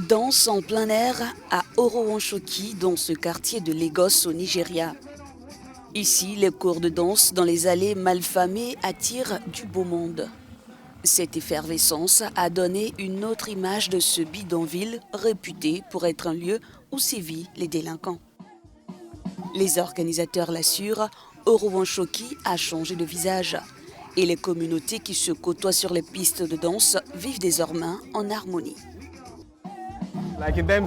Danse en plein air à Orowanchoki, dans ce quartier de Lagos au Nigeria. Ici, les cours de danse dans les allées malfamées attirent du beau monde. Cette effervescence a donné une autre image de ce bidonville réputé pour être un lieu où sévissent les délinquants. Les organisateurs l'assurent, Orowanchoki a changé de visage et les communautés qui se côtoient sur les pistes de danse vivent désormais en harmonie.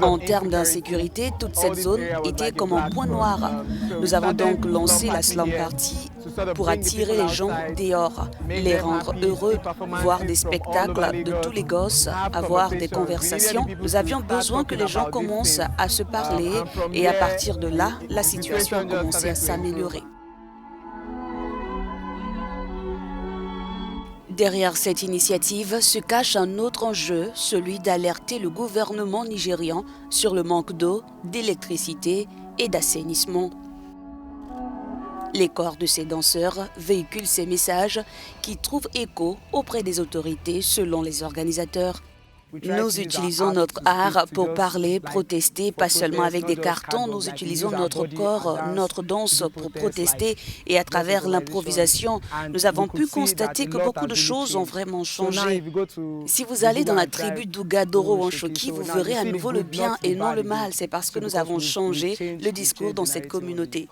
En termes d'insécurité, toute cette zone était comme un point noir. Nous avons donc lancé la Slam Party pour attirer les gens dehors, les rendre heureux, voir des spectacles de tous les gosses, avoir des conversations. Nous avions besoin que les gens commencent à se parler et à partir de là, la situation a commencé à s'améliorer. Derrière cette initiative se cache un autre enjeu, celui d'alerter le gouvernement nigérian sur le manque d'eau, d'électricité et d'assainissement. Les corps de ces danseurs véhiculent ces messages qui trouvent écho auprès des autorités selon les organisateurs. Nous utilisons notre art pour parler, protester, pas seulement avec des cartons, nous utilisons notre corps, notre danse pour protester et à travers l'improvisation, nous avons pu constater que beaucoup de choses ont vraiment changé. Si vous allez dans la tribu d'Uga d'Orowanchoki, vous verrez à nouveau le bien et non le mal, c'est parce que nous avons changé le discours dans cette communauté.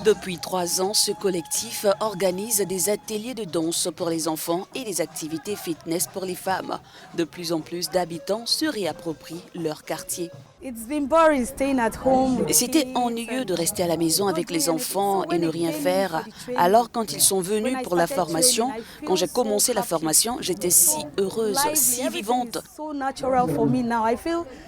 Depuis 3 ans, ce collectif organise des ateliers de danse pour les enfants et des activités fitness pour les femmes. De plus en plus d'habitants se réapproprient leur quartier. C'était ennuyeux de rester à la maison avec les enfants et ne rien faire. Alors quand ils sont venus pour la formation, quand j'ai commencé la formation, j'étais si heureuse, si vivante.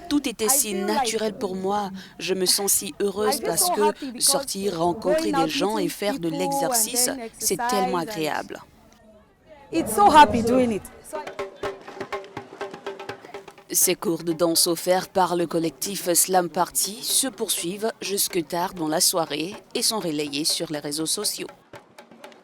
Tout était si naturel pour moi. Je me sens si heureuse parce que sortir, rencontrer des gens et faire de l'exercice, c'est tellement agréable. Ces cours de danse offerts par le collectif Slam Party se poursuivent jusque tard dans la soirée et sont relayés sur les réseaux sociaux.